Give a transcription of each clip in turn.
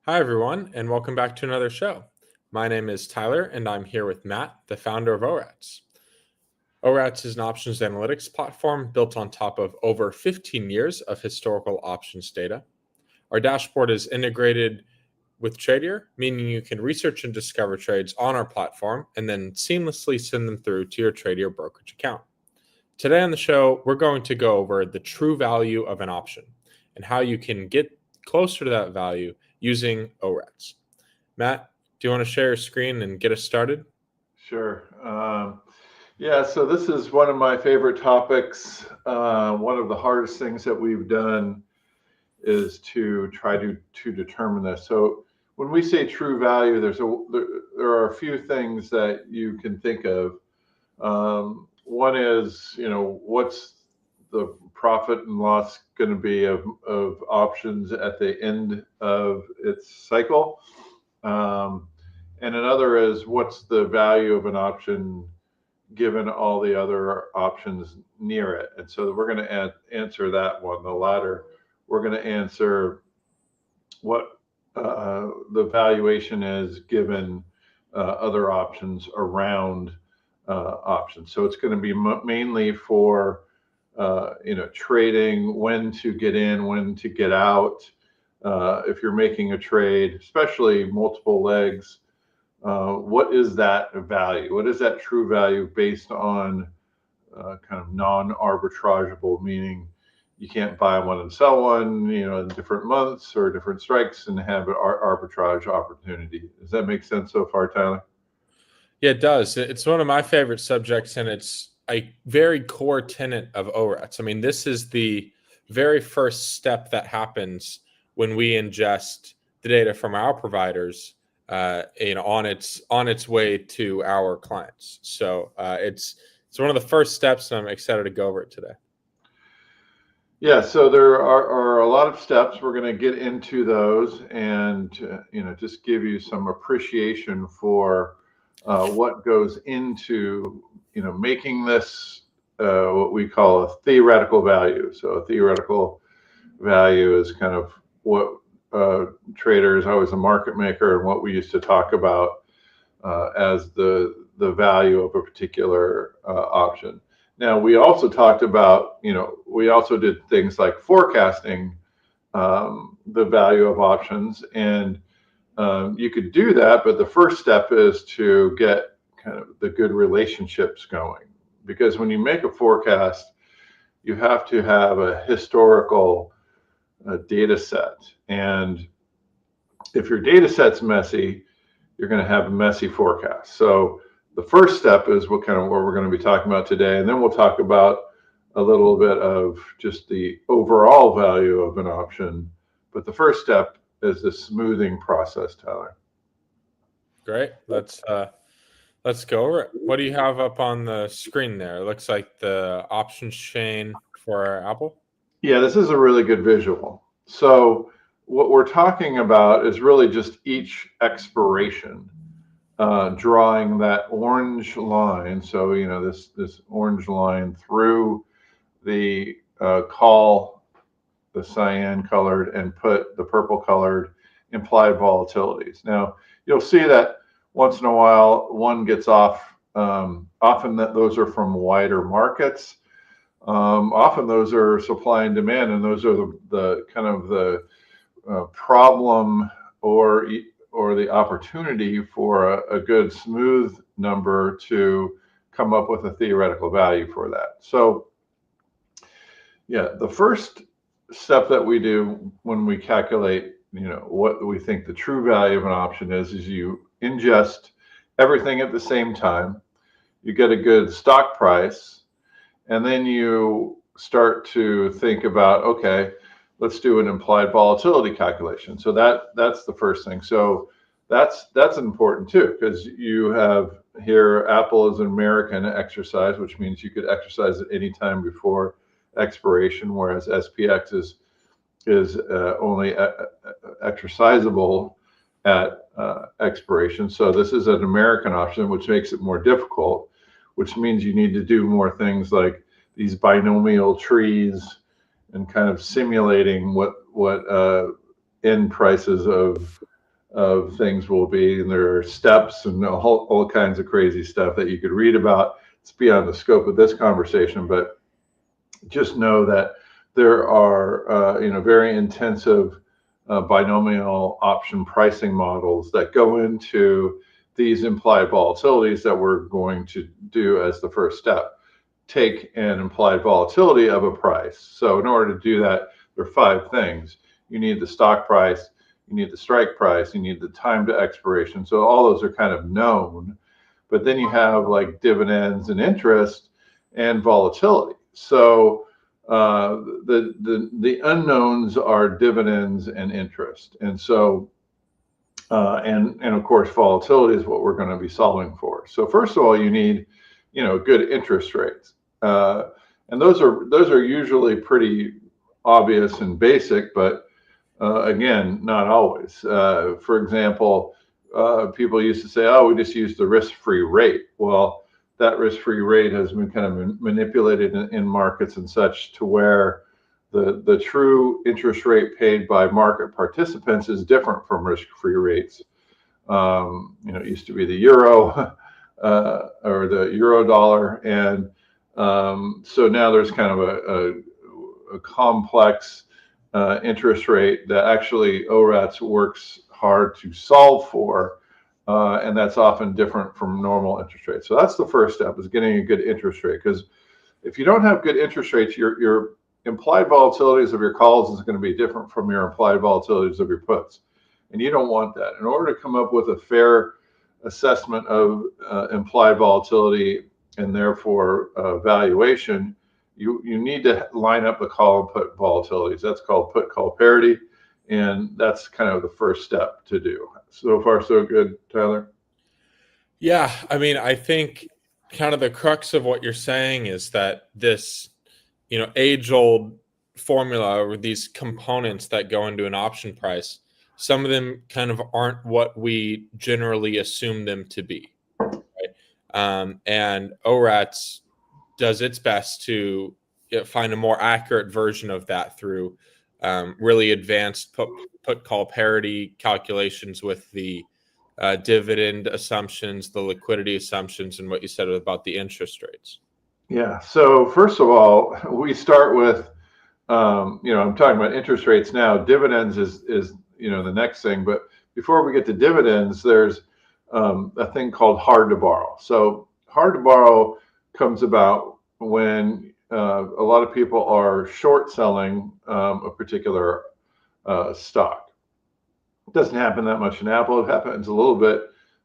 Hi, everyone, and welcome back to another show. My name is Tyler, and I'm here with Matt, the founder of ORATS. ORATS is an options analytics platform built on top of over 15 years of historical options data. Our dashboard is integrated with Tradier, meaning you can research and discover trades on our platform and then seamlessly send them through to your Tradier brokerage account. Today on the show, we're going to go over the true value of an option and how you can get closer to that value using ORATS. Matt, do you want to share your screen and get us started? Sure. Yeah, so this is one of my favorite topics. One of the hardest things that we've done is to try to determine this. So when we say true value, there are a few things that you can think of. One is, what's the profit and loss going to be of options at the end of its cycle? And another is, what's the value of an option given all the other options near it? And so we're going to answer that one, the latter. We're going to answer what the valuation is given other options around options. So it's going to be mainly for trading, when to get in, when to get out. If you're making a trade, especially multiple legs, what is that value? What is that true value based on kind of non-arbitrageable, meaning you can't buy one and sell one, in different months or different strikes and have an arbitrage opportunity. Does that make sense so far, Tyler? Yeah, it does. It's one of my favorite subjects, and it's a very core tenet of ORATS. I mean, this is the very first step that happens when we ingest the data from our providers, on its way to our clients. So it's one of the first steps, and I'm excited to go over it today. Yeah, so there are a lot of steps. We're going to get into those and just give you some appreciation for what goes into making this what we call a theoretical value. So a theoretical value is kind of what traders, I was a market maker, and what we used to talk about as the value of a particular option. Now, we also talked about, we also did things like forecasting the value of options. And you could do that, but the first step is to get kind of the good relationships going. Because when you make a forecast, you have to have a historical data set. And if your data set's messy, you're going to have a messy forecast. So the first step is what we're going to be talking about today, and then we'll talk about a little bit of just the overall value of an option. But the first step is the smoothing process, Tyler. Great. Let's go over it. What do you have up on the screen there? It looks like the options chain for Apple. Yeah, this is a really good visual. So what we're talking about is really just each expiration. Drawing that orange line. So, this orange line through the call, the cyan colored, and put the purple colored implied volatilities. Now, you'll see that once in a while one gets off. Often those are from wider markets. Often those are supply and demand, and those are the kind of the problem or the opportunity for a good smooth number to come up with a theoretical value for that. So yeah, the first step that we do when we calculate, what we think the true value of an option is you ingest everything at the same time, you get a good stock price, and then you start to think about, okay, let's do an implied volatility calculation. So that's the first thing. So that's important too, because you have here Apple is an American exercise, which means you could exercise at any time before expiration, whereas SPX is only exercisable at expiration. So this is an American option, which makes it more difficult, which means you need to do more things like these binomial trees and kind of simulating what end prices of of things will be, and there are steps and all kinds of crazy stuff that you could read about. It's beyond the scope of this conversation, but just know that there are very intensive binomial option pricing models that go into these implied volatilities that we're going to do as the first step. Take an implied volatility of a price. So in order to do that, there are 5 things. You need the stock price, you need the strike price, you need the time to expiration. So all those are kind of known, but then you have like dividends and interest and volatility. So the unknowns are dividends and interest, and so and of course volatility is what we're going to be solving for. So first of all, you need good interest rates, and those are usually pretty obvious and basic, but again, not always. For example, people used to say, "Oh, we just use the risk-free rate." Well, that risk-free rate has been kind of manipulated in markets and such to where the true interest rate paid by market participants is different from risk-free rates. It used to be the euro or the euro dollar, and so now there's kind of a complex interest rate that actually ORATS works hard to solve for. And that's often different from normal interest rates. So that's the first step, is getting a good interest rate. Because if you don't have good interest rates, your implied volatilities of your calls is going to be different from your implied volatilities of your puts. And you don't want that. In order to come up with a fair assessment of implied volatility and therefore valuation, you need to line up the call and put volatilities. That's called put call parity. And that's kind of the first step to do. So far, so good, Tyler? Yeah, I mean, I think kind of the crux of what you're saying is that this, age-old formula, or these components that go into an option price, some of them kind of aren't what we generally assume them to be, right? And ORATS does its best to find a more accurate version of that through really advanced put call parity calculations with the dividend assumptions, the liquidity assumptions, and what you said about the interest rates. Yeah. So first of all, we start with, I'm talking about interest rates now. Dividends is the next thing. But before we get to dividends, there's a thing called hard to borrow. So hard to borrow comes about when a lot of people are short selling a particular stock. It doesn't happen that much in Apple. It happens a little bit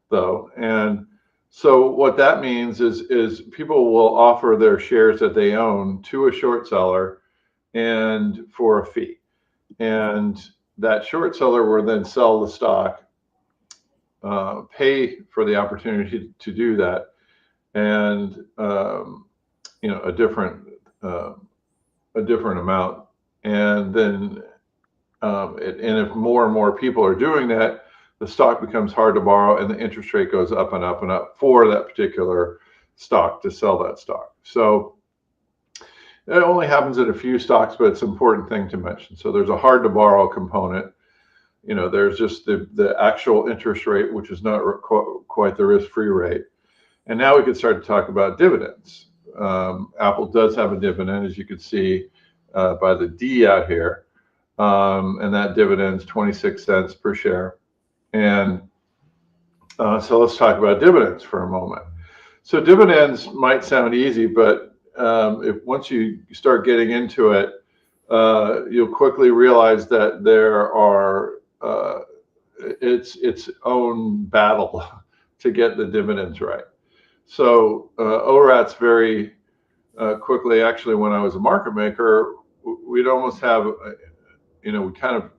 though. And so what that means is people will offer their shares that they own to a short seller and for a fee. And that short seller will then sell the stock, pay for the opportunity to do that, and a different amount. And then and if more and more people are doing that, the stock becomes hard to borrow, and the interest rate goes up and up and up for that particular stock to sell that stock. So it only happens at a few stocks, but it's an important thing to mention. So there's a hard to borrow component. There's just the actual interest rate, which is not quite the risk-free rate. And now we can start to talk about dividends. Apple does have a dividend, as you can see by the D out here. And that dividend's 26 cents per share. And so let's talk about dividends for a moment. So dividends might sound easy, but if once you start getting into it, you'll quickly realize that there are its own battle to get the dividends right. So ORATS very quickly, actually, when I was a market maker, we'd almost have, we kind of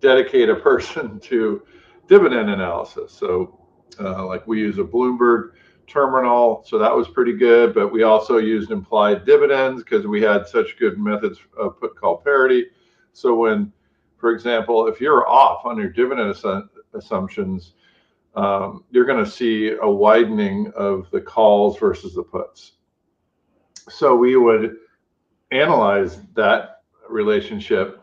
dedicate a person to dividend analysis. So like we use a Bloomberg terminal, so that was pretty good, but we also used implied dividends because we had such good methods of put call parity. So when, for example, if you're off on your dividend assumptions, you're going to see a widening of the calls versus the puts. So we would analyze that relationship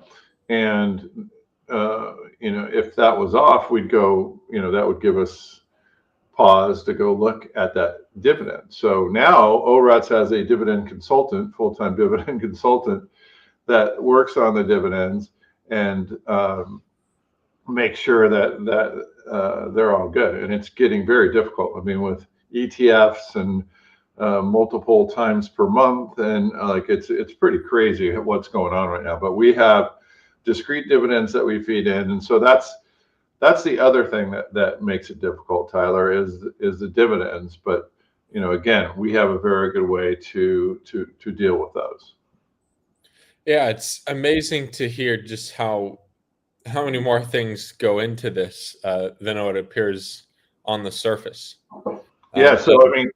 and if that was off, we'd go, that would give us pause to go look at that dividend. So now ORATS has a dividend consultant, full-time dividend consultant that works on the dividends and make sure that they're all good. And it's getting very difficult. I mean, with ETFs and multiple times per month, and it's pretty crazy what's going on right now. But we have discrete dividends that we feed in, and so that's the other thing that makes it difficult, Tyler, is the dividends. But again, we have a very good way to deal with those. Yeah, it's amazing to hear just how many more things go into this than what appears on the surface. Yeah, so I mean,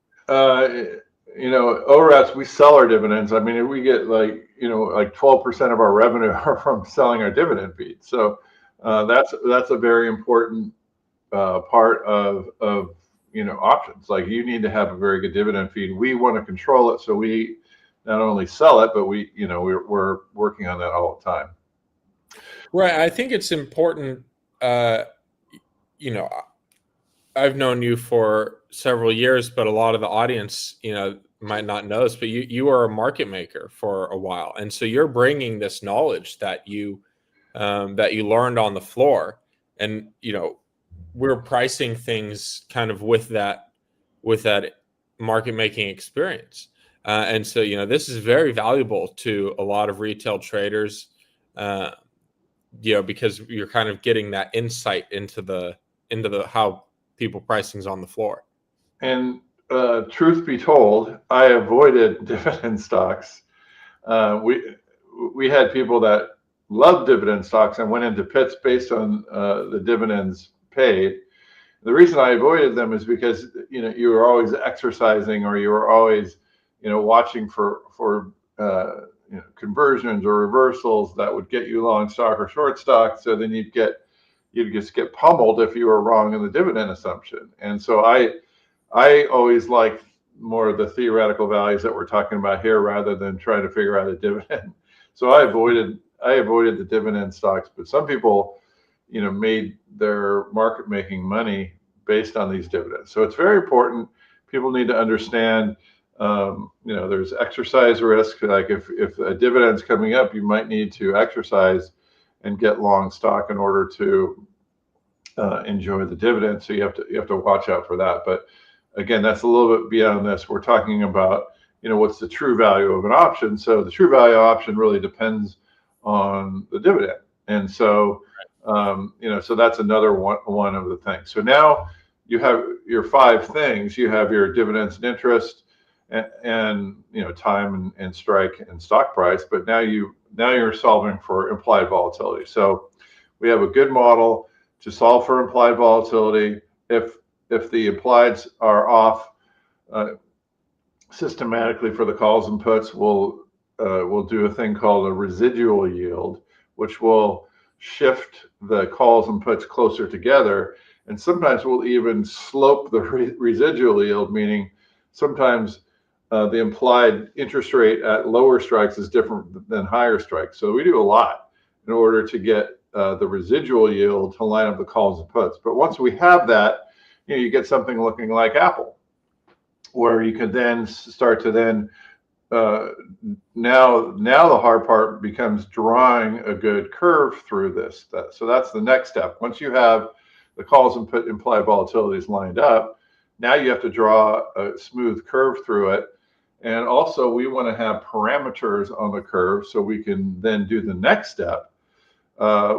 ORATS, we sell our dividends. I mean, we get like 12% of our revenue are from selling our dividend feed. So that's a very important part of options. Like, you need to have a very good dividend feed. We want to control it, so we not only sell it, but we're working on that all the time. Right. I think it's important. I've known you for several years, but a lot of the audience, might not know this, but you are a market maker for a while. And so you're bringing this knowledge that you learned on the floor, and, we're pricing things kind of with that market making experience. And so, this is very valuable to a lot of retail traders, because you're kind of getting that insight into the how people price things on the floor. And truth be told, I avoided dividend stocks. We had people that loved dividend stocks and went into pits based on the dividends paid. The reason I avoided them is because you were always exercising, or you were always watching for conversions or reversals that would get you long stock or short stock. So then you'd just get pummeled if you were wrong in the dividend assumption. And so I always like more of the theoretical values that we're talking about here, rather than trying to figure out a dividend. So I avoided the dividend stocks. But some people made their market making money based on these dividends. So it's very important. People need to understand, there's exercise risk. Like, if a dividend's coming up, you might need to exercise and get long stock in order to enjoy the dividend. So you have to watch out for that. But again, that's a little bit beyond this. We're talking about what's the true value of an option. So the true value option really depends on the dividend. And so so that's another one of the things. So now you have your 5 things. You have your dividends and interest, and time and strike and stock price. But now you're solving for implied volatility. So we have a good model to solve for implied volatility. If the implieds are off systematically for the calls and puts, we'll do a thing called a residual yield, which will shift the calls and puts closer together. And sometimes we'll even slope the residual yield, meaning sometimes the implied interest rate at lower strikes is different than higher strikes. So we do a lot in order to get the residual yield to line up the calls and puts. But once we have that, you get something looking like Apple, where you can then start to now the hard part becomes drawing a good curve through this. So that's the next step. Once you have the calls and put implied volatilities lined up, now you have to draw a smooth curve through it. And also, we want to have parameters on the curve so we can then do the next step,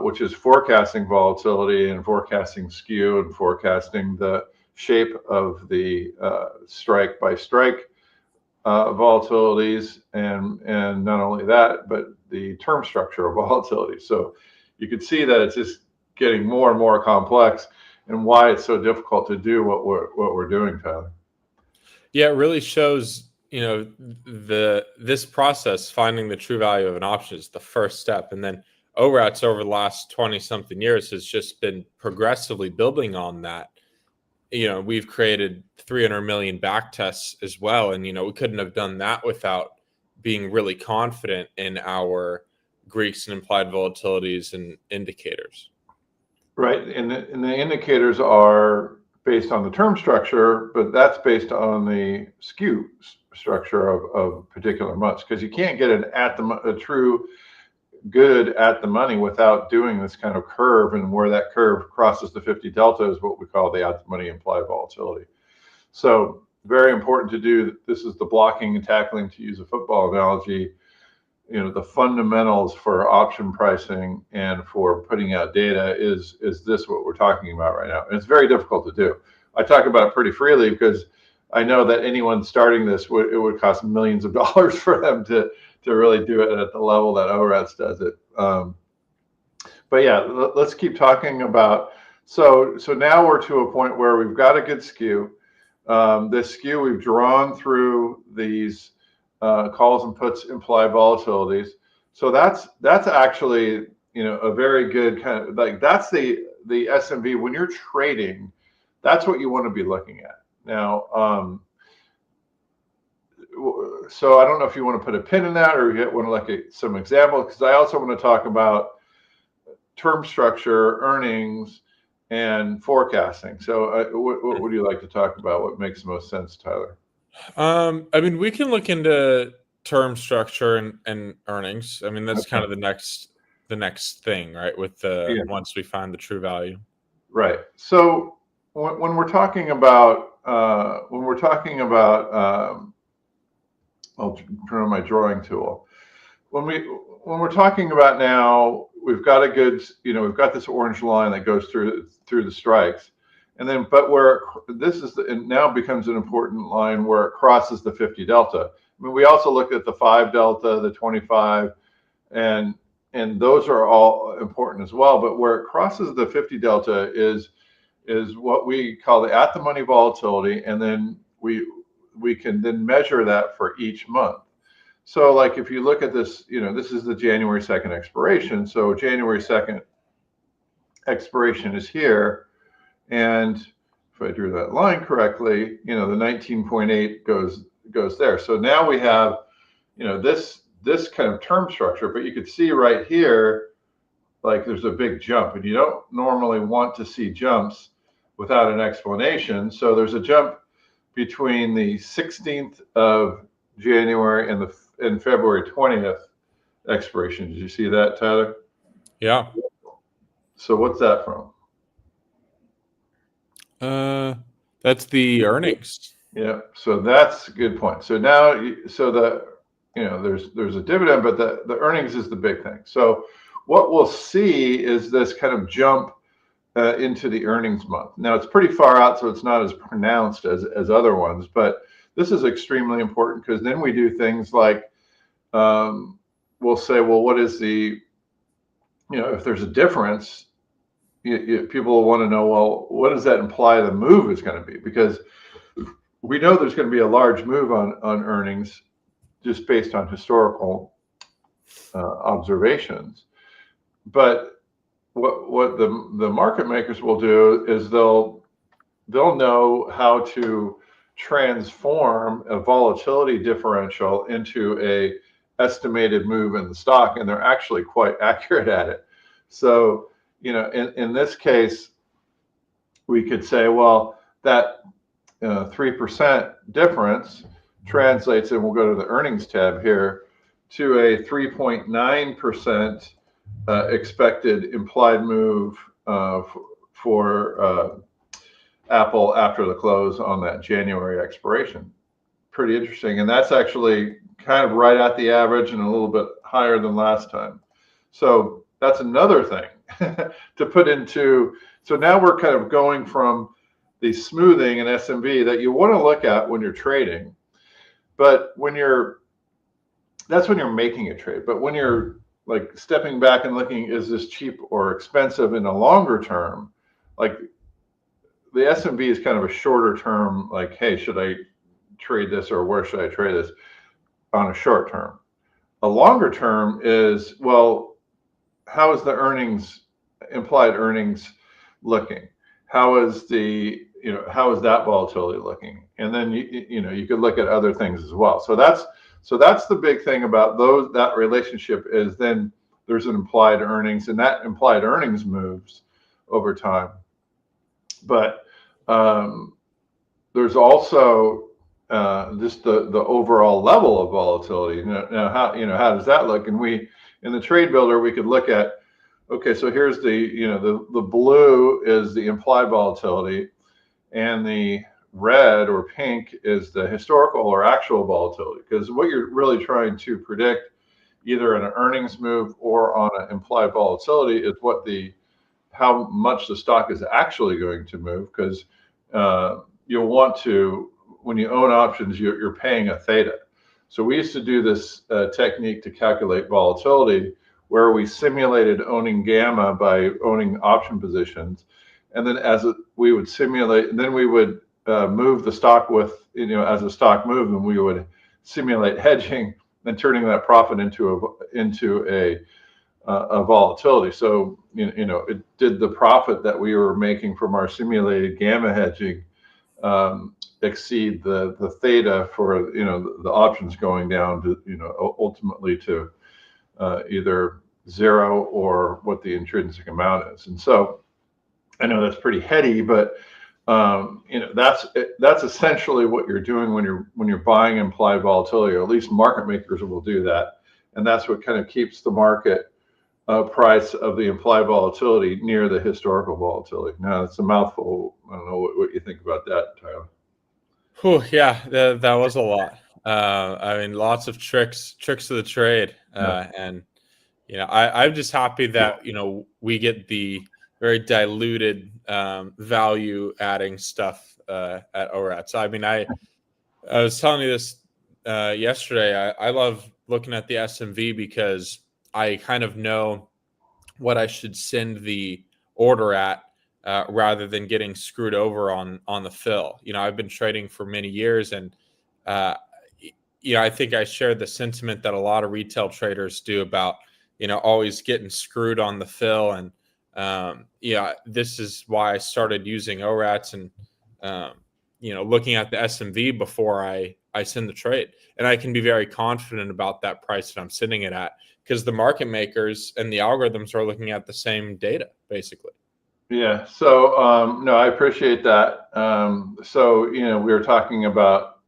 which is forecasting volatility and forecasting skew and forecasting the shape of the strike by strike volatilities, and not only that, but the term structure of volatility. So you can see that it's just getting more and more complex, and why it's so difficult to do what we're doing, Tyler. Yeah, it really shows, this process, finding the true value of an option, is the first step. And then ORATS over the last 20 something years has just been progressively building on that. We've created 300 million back tests as well. And, we couldn't have done that without being really confident in our Greeks and implied volatilities and indicators. Right, and the indicators are based on the term structure, but that's based on the skew structure of particular months, because you can't get a true good at the money without doing this kind of curve, and where that curve crosses the 50 delta is what we call the at the money implied volatility. So very important to do. This is the blocking and tackling, to use a football analogy. The fundamentals for option pricing and for putting out data is this what we're talking about right now. And it's very difficult to do. I talk about it pretty freely because I know that anyone starting this, it would cost millions of dollars for them to really do it at the level that ORATS does it. But yeah, let's keep talking about, so now we're to a point where we've got a good skew. This skew we've drawn through these calls and puts implied volatilities. So that's actually, a very good kind of, like, that's the SMV. When you're trading, that's what you want to be looking at. Now, so I don't know if you want to put a pin in that, or you want to look at some examples, because I also want to talk about term structure, earnings, and forecasting. So what would you like to talk about? What makes the most sense, Tyler? I mean, we can look into term structure and earnings. I mean, that's kind of the next thing, right? With once we find the true value. Right. So when we're talking about I'll turn on my drawing tool. When we're talking about now, we've got a good, we've got this orange line that goes through the strikes. And then, but where it now becomes an important line where it crosses the 50 delta. I mean, we also looked at the 5 delta, the 25, and those are all important as well. But where it crosses the 50 delta is what we call the at the money volatility, and then we can then measure that for each month. So, like, if you look at this, this is the January 2nd expiration. So January 2nd expiration is here. And if I drew that line correctly, the 19.8 goes there. So now we have, this kind of term structure, but you could see right here, like, there's a big jump, and you don't normally want to see jumps without an explanation. So there's a jump between the 16th of January and February 20th expiration. Did you see that, Tyler? Yeah. So what's that from? That's the earnings. Yeah, so that's a good point. So now, there's a dividend, but the earnings is the big thing. So what we'll see is this kind of jump into the earnings month. Now, it's pretty far out, so it's not as pronounced as other ones, but this is extremely important, because then we do things like, we'll say, well, what is the, if there's a difference, people will want to know, well, what does that imply the move is going to be? Because we know there's going to be a large move on earnings just based on historical observations. But what the market makers will do is they'll know how to transform a volatility differential into a estimated move in the stock, and they're actually quite accurate at it. So, in this case, we could say, well, that 3% difference translates, and we'll go to the earnings tab here, to a 3.9% expected implied move for Apple after the close on that January expiration. Pretty interesting. And that's actually kind of right at the average and a little bit higher than last time. So that's another thing to put into. So now we're kind of going from the smoothing and SMV that you want to look at when you're trading. But that's when you're making a trade. But when you're like stepping back and looking, is this cheap or expensive in a longer term? Like, the SMV is kind of a shorter term, like, hey, should I trade this, or where should I trade this, on a short term? A longer term is, well, how is the implied earnings looking? How is that volatility looking? And then you could look at other things as well. So that's the big thing about that relationship, is then there's an implied earnings, and that implied earnings moves over time. But there's also just the overall level of volatility. Now how does that look? And we in the trade builder we could look at, okay, so here's the blue is the implied volatility, and the red or pink is the historical or actual volatility. Because what you're really trying to predict, either in an earnings move or on an implied volatility, is how much the stock is actually going to move. Because you'll want to, when you own options, you're paying a theta. So we used to do this technique to calculate volatility, where we simulated owning gamma by owning option positions, and then we would simulate, and then we would move the stock with, as the stock moved, and we would simulate hedging and turning that profit into a volatility. So it did the profit that we were making from our simulated gamma hedging exceed the theta for the options going down to ultimately to either zero or what the intrinsic amount is. And so I know that's pretty heady, but that's essentially what you're doing when you're buying implied volatility, or at least market makers will do that, and that's what kind of keeps the market price of the implied volatility near the historical volatility. Now, it's a mouthful. I don't know what you think about that, Tyler. Yeah, that was a lot. I mean, lots of tricks of the trade, and I'm just happy that we get the very diluted value adding stuff at ORAT. I mean, I was telling you this yesterday. I love looking at the SMV because I kind of know what I should send the order at rather than getting screwed over on the fill. I've been trading for many years, and I think I share the sentiment that a lot of retail traders do about always getting screwed on the fill. And this is why I started using ORATs and looking at the SMV before I send the trade, and I can be very confident about that price that I'm sending it at, because the market makers and the algorithms are looking at the same data, basically. Yeah. So no, I appreciate that. So we were talking about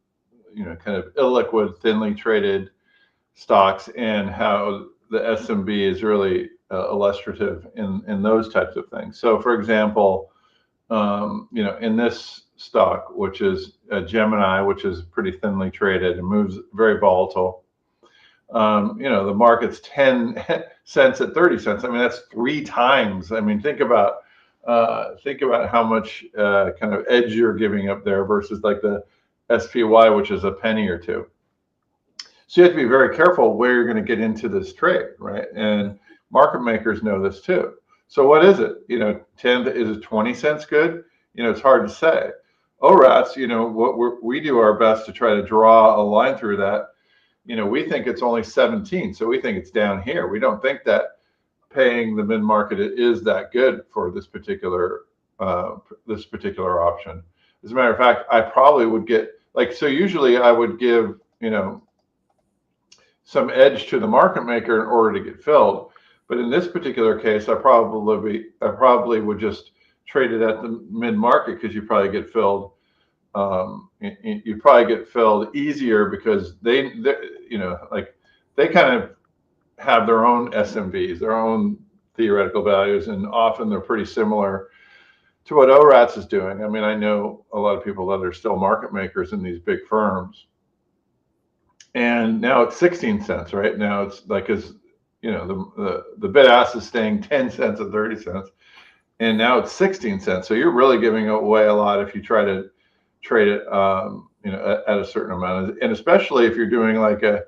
kind of illiquid, thinly traded stocks, and how the SMB is really illustrative in those types of things. So, for example, in this stock, which is Gemini, which is pretty thinly traded and moves very volatile, the market's 10 cents at 30 cents. I mean, that's 3 times. I mean, think about how much kind of edge you're giving up there versus like the SPY, which is a penny or two. So you have to be very careful where you're going to get into this trade, right? And market makers know this too. So what is it? 10 is it 20 cents good? It's hard to say. ORATs, we do our best to try to draw a line through that. We think it's only 17, so we think it's down here. We don't think that paying the mid market is that good for this particular option. As a matter of fact, I probably would get usually I would give some edge to the market maker in order to get filled. But in this particular case, I probably would just trade it at the mid market, because you probably get filled. You probably get filled easier because they kind of have their own SMVs, their own theoretical values, and often they're pretty similar to what ORATs is doing. I mean, I know a lot of people that are still market makers in these big firms, and now it's 16 cents. Right now, it's like the bid ask is staying 10 cents and 30 cents, and now it's 16 cents. So you're really giving away a lot if you try to trade it, at a certain amount, and especially if you're doing like a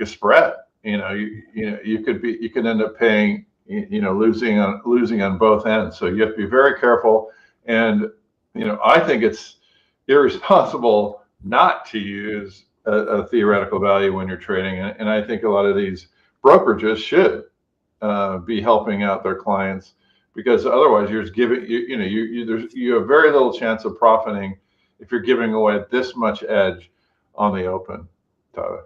spread. You could end up paying, losing on both ends. So you have to be very careful. And I think it's irresponsible not to use a theoretical value when you're trading, and I think a lot of these brokerages should be helping out their clients, because otherwise you're just giving you have very little chance of profiting if you're giving away this much edge on the open, Tyler.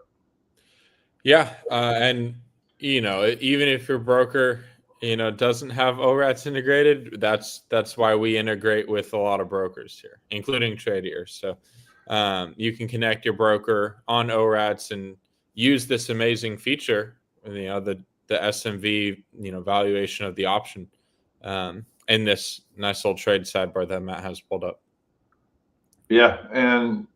Yeah, and even if your broker, doesn't have ORATs integrated, that's why we integrate with a lot of brokers here, including Tradier. So you can connect your broker on ORATs and use this amazing feature, the SMV, valuation of the option, in this nice little trade sidebar that Matt has pulled up. Yeah, and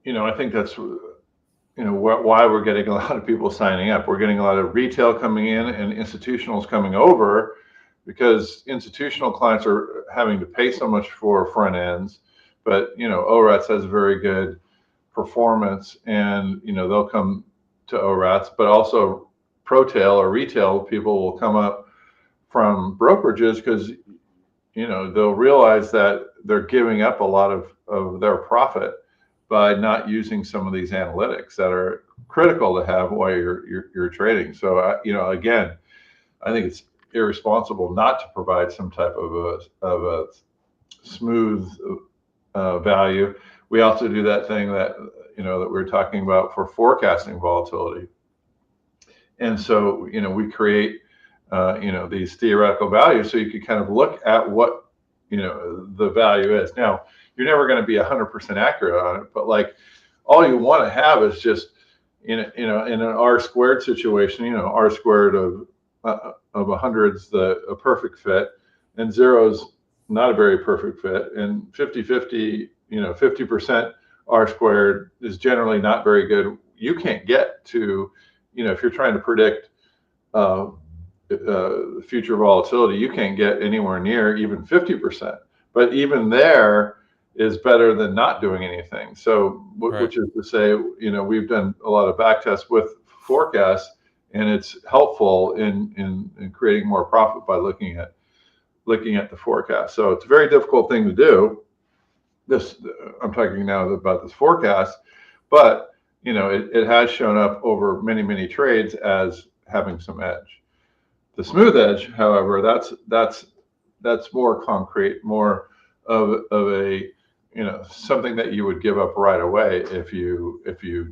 I think that's why we're getting a lot of people signing up. We're getting a lot of retail coming in and institutionals coming over, because institutional clients are having to pay so much for front ends, but ORATs has very good performance, and they'll come to ORATs, but also ProTail or retail people will come up from brokerages, because they'll realize that they're giving up a lot of their profit by not using some of these analytics that are critical to have while you're trading. So again, I think it's irresponsible not to provide some type of a smooth value. We also do that thing that that we were talking about for forecasting volatility, and so we create these theoretical values, so you can kind of look at what the value is. Now, you're never going to be 100% accurate on it, but like, all you want to have is just in an R squared situation, R squared of 100's a perfect fit, and 0's not a very perfect fit, and 50-50, 50% R squared is generally not very good. You can't get to, if you're trying to predict future volatility, you can't get anywhere near even 50%. But even there is better than not doing anything. So, Right. Which is to say, we've done a lot of back tests with forecasts, and it's helpful in creating more profit by looking at the forecast. So it's a very difficult thing to do. I'm talking now about this forecast, but it has shown up over many trades as having some edge. The smooth edge, however, that's more concrete, more of a something that you would give up right away if you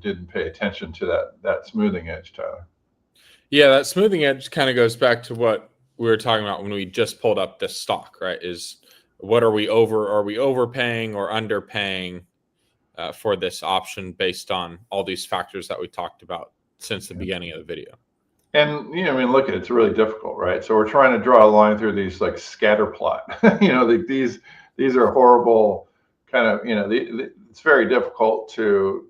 didn't pay attention to that smoothing edge, Tyler. Yeah, that smoothing edge kind of goes back to what we were talking about when we just pulled up this stock, right? Is what are we overpaying or underpaying for this option based on all these factors that we talked about since the beginning of the video? And look, it's really difficult, right? So we're trying to draw a line through these like scatter plot. These are horrible kind of. It's very difficult to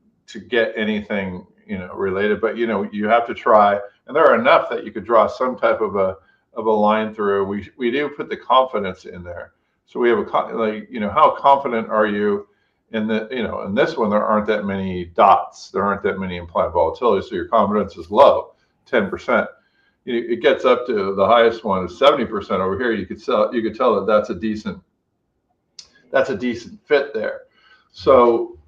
get anything related, but you have to try. And there are enough that you could draw some type of a line through. We do put the confidence in there. So we have how confident are you in in this one? There aren't that many dots. There aren't that many implied volatility. So your confidence is low. 10%. It gets up to the highest one is 70% over here. You could tell that that's a decent fit there. So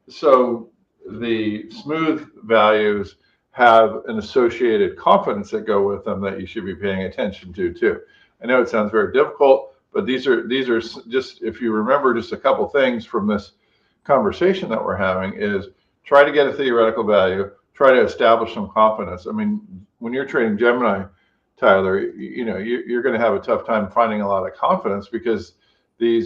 so the smooth values have an associated confidence that go with them that you should be paying attention to too. I know it sounds very difficult, but these are just, if you remember just a couple things from this conversation that we're having, is try to get a theoretical value. Try to establish some confidence. I mean, when you're trading Gemini, Tyler, you're going to have a tough time finding a lot of confidence, because the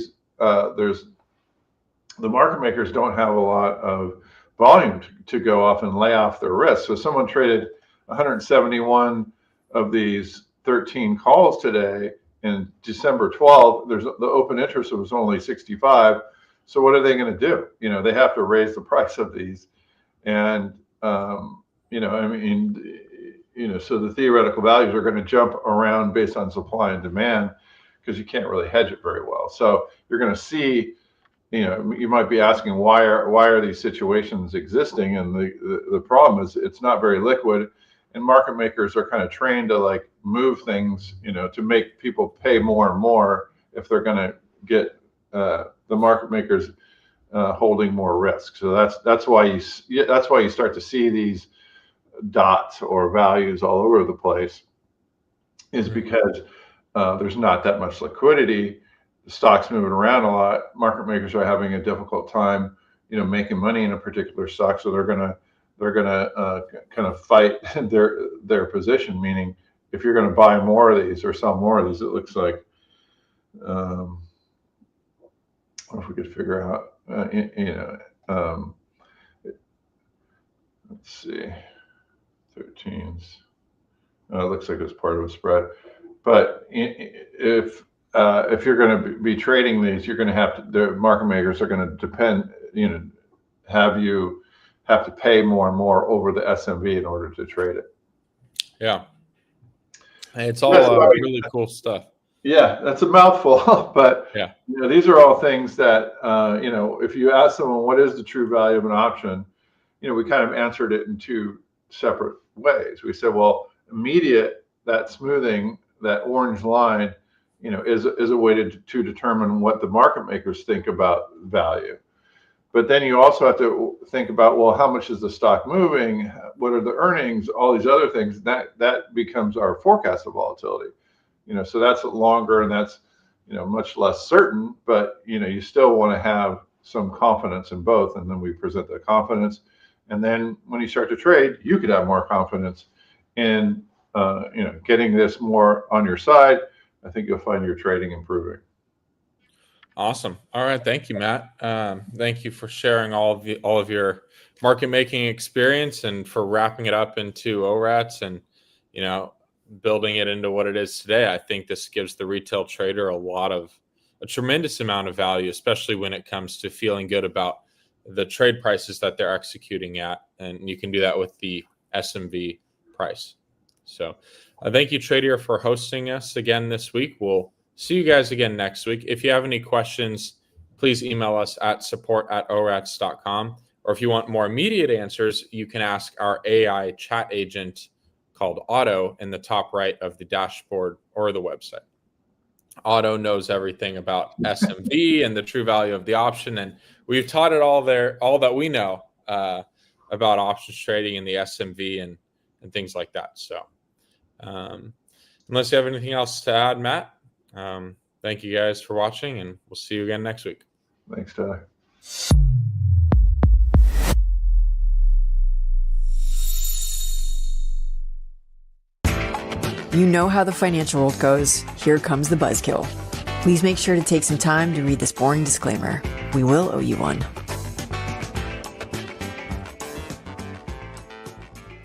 market makers don't have a lot of volume to go off and lay off their risk. So someone traded 171 of these 13 calls today in December 12th. The open interest was only 65. So what are they going to do? They have to raise the price of these, and so the theoretical values are going to jump around based on supply and demand, because you can't really hedge it very well. So you're going to see, you might be asking why are these situations existing, and the problem is it's not very liquid, and market makers are kind of trained to like move things, to make people pay more and more if they're going to get the market makers holding more risk. So that's why you start to see these dots or values all over the place, is because there's not that much liquidity. The stock's moving around a lot. Market makers are having a difficult time, making money in a particular stock, so they're they're going to kind of fight their position. Meaning, if you're going to buy more of these or sell more of these, it looks like, if we could figure out, let's see, 13s. It looks like it's part of a spread, but if you're going to be trading these, you're going to have to. The market makers are going to have to pay more and more over the SMV in order to trade it. Yeah, it's all really cool stuff. Yeah, that's a mouthful, but yeah, these are all things that if you ask someone what is the true value of an option, we kind of answered it in two separate ways. We said, well, immediate, that smoothing, that orange line, is a way to determine what the market makers think about value. But then you also have to think about, well, how much is the stock moving? What are the earnings? All these other things. That becomes our forecast of volatility. So that's longer and that's much less certain. But you still want to have some confidence in both, and then we present the confidence. And then when you start to trade, you could have more confidence in getting this more on your side. I think you'll find your trading improving. Awesome. All right. Thank you, Matt. Thank you for sharing all of your market making experience and for wrapping it up into ORATs and, building it into what it is today. I think this gives the retail trader a tremendous amount of value, especially when it comes to feeling good about the trade prices that they're executing at. And you can do that with the SMV price. So thank you, Tradier, for hosting us again this week. We'll see you guys again next week. If you have any questions, please email us at support@orats.com. Or if you want more immediate answers, you can ask our AI chat agent called Otto in the top right of the dashboard or the website. Otto knows everything about SMV and the true value of the option. And we've taught it all that we know about options trading in the SMV and things like that. So unless you have anything else to add, Matt, thank you guys for watching, and we'll see you again next week. Thanks, Tyler. You know how the financial world goes. Here comes the buzzkill. Please make sure to take some time to read this boring disclaimer. We will owe you one.